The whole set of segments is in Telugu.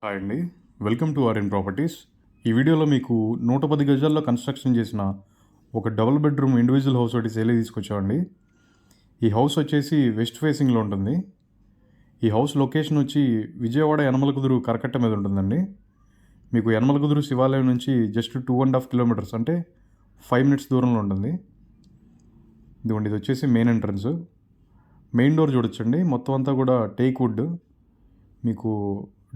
హాయ్ అండి. Welcome to RN properties. ఈ వీడియోలో మీకు 110 గజాల్లో కన్స్ట్రక్షన్ చేసిన ఒక డబుల్ బెడ్రూమ్ ఇండివిజువల్ హౌస్ ఒకటి సేల్ తీసుకొచ్చామండి. ఈ హౌస్ వచ్చేసి వెస్ట్ ఫేసింగ్లో ఉంటుంది. ఈ హౌస్ లొకేషన్ వచ్చి విజయవాడ యనమలకుదురు కరకట్ట మీద ఉంటుందండి. మీకు యనమలకుదురు శివాలయం నుంచి జస్ట్ 2.5 కిలోమీటర్స్ అంటే 5 మినిట్స్ దూరంలో ఉంటుంది. ఇదిగోండి, ఇది వచ్చేసి మెయిన్ ఎంట్రన్స్. మెయిన్ డోర్ చూడొచ్చండి, మొత్తం అంతా కూడా టేక్ వుడ్. మీకు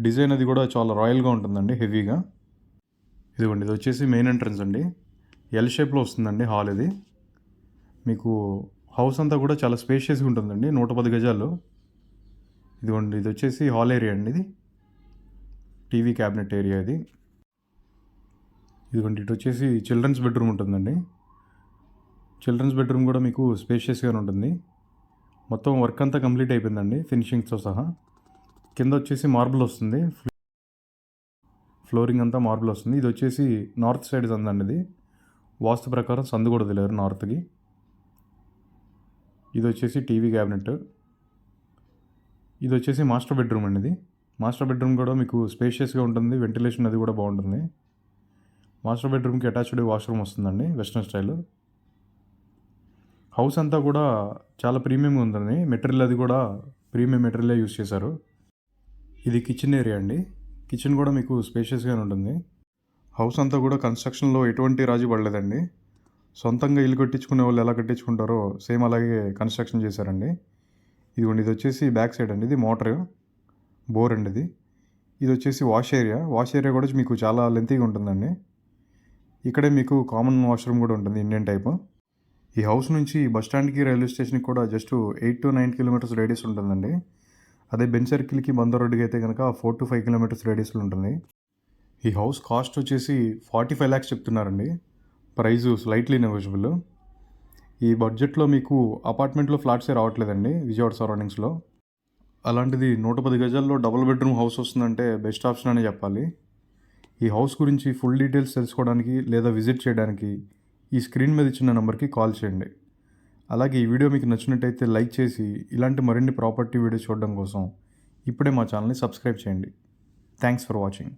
డిజైన్ అది కూడా చాలా రాయల్గా ఉంటుందండి, హెవీగా. ఇదిగోండి, ఇది వచ్చేసి మెయిన్ ఎంట్రన్స్ అండి. ఎల్ షేప్లో వస్తుందండి హాల్ ఇది. మీకు హౌస్ అంతా కూడా చాలా స్పేషియస్గా ఉంటుందండి, 110 గజాలు. ఇదిగోండి, ఇది వచ్చేసి హాల్ ఏరియా అండి. ఇది టీవీ క్యాబినెట్ ఏరియా ఇది. ఇదిగోండి, ఇటు వచ్చేసి చిల్డ్రన్స్ బెడ్రూమ్ ఉంటుందండి. చిల్డ్రన్స్ బెడ్రూమ్ కూడా మీకు స్పేషియస్గానే ఉంటుంది. మొత్తం వర్క్ అంతా కంప్లీట్ అయిపోయిందండి, ఫినిషింగ్స్తో సహా. కింద వచ్చేసి మార్బుల్ వస్తుంది, ఫ్లోరింగ్ అంతా మార్బుల్ వస్తుంది. ఇది వచ్చేసి నార్త్ సైడ్ సందండి. ఇది వాస్తు ప్రకారం సందు కూడా వదిలేరు నార్త్కి. ఇది వచ్చేసి టీవీ క్యాబినెట్. ఇది వచ్చేసి మాస్టర్ బెడ్రూమ్ అండి. ఇది మాస్టర్ బెడ్రూమ్ కూడా మీకు స్పేషియస్గా ఉంటుంది, వెంటిలేషన్ అది కూడా బాగుంటుంది. మాస్టర్ బెడ్రూమ్కి అటాచ్డ్ వాష్రూమ్ వస్తుందండి, వెస్ట్రన్ స్టైల్. హౌస్ అంతా కూడా చాలా ప్రీమియంగా ఉంటుంది, మెటీరియల్ అది కూడా ప్రీమియం మెటీరియలే యూస్ చేశారు. ఇది కిచెన్ ఏరియా అండి. కిచెన్ కూడా మీకు స్పేషియస్గానే ఉంటుంది. హౌస్ అంతా కూడా కన్స్ట్రక్షన్లో ఎటువంటి రాజీ పడలేదండి. సొంతంగా ఇల్లు కట్టించుకునే వాళ్ళు ఎలా కట్టించుకుంటారో సేమ్ అలాగే కన్స్ట్రక్షన్ చేశారండి. ఇదిగోండి, ఇది వచ్చేసి బ్యాక్ సైడ్ అండి. ఇది మోటర్ బోర్ అండి. ఇది వచ్చేసి వాష్ ఏరియా. వాష్ ఏరియా కూడా మీకు చాలా లెంతీగా ఉంటుందండి. ఇక్కడే మీకు కామన్ వాష్రూమ్ కూడా ఉంటుంది, ఇండియన్ టైప్. ఈ హౌస్ నుంచి బస్ స్టాండ్కి రైల్వే స్టేషన్కి కూడా జస్ట్ 8 to 9 కిలోమీటర్స్ రేడియస్ ఉంటుందండి. అదే బెంచ్ సర్కిల్కి బందర్ రోడ్డుకి అయితే కనుక 4 to 5 కిలోమీటర్స్ రేడియస్లో ఉంటుంది. ఈ హౌస్ కాస్ట్ వచ్చేసి 45 lakhs చెప్తున్నారండి. Price slightly negotiable. ఈ బడ్జెట్లో మీకు అపార్ట్మెంట్లో ఫ్లాట్సే రావట్లేదండి విజయవాడ సరౌండింగ్స్లో. అలాంటిది 110 గజాల్లో డబుల్ బెడ్రూమ్ హౌస్ వస్తుందంటే బెస్ట్ ఆప్షన్ అనే చెప్పాలి. ఈ హౌస్ గురించి ఫుల్ డీటెయిల్స్ తెలుసుకోవడానికి లేదా విజిట్ చేయడానికి ఈ స్క్రీన్ మీద ఇచ్చిన నెంబర్కి కాల్ చేయండి. అలాగే ఈ వీడియో మీకు నచ్చినట్టయితే లైక్ చేసి ఇలాంటి మరిన్ని ప్రాపర్టీ వీడియోస్ చూడడం కోసం ఇప్పుడే మా ఛానల్ని సబ్స్క్రైబ్ చేయండి. Thanks for watching.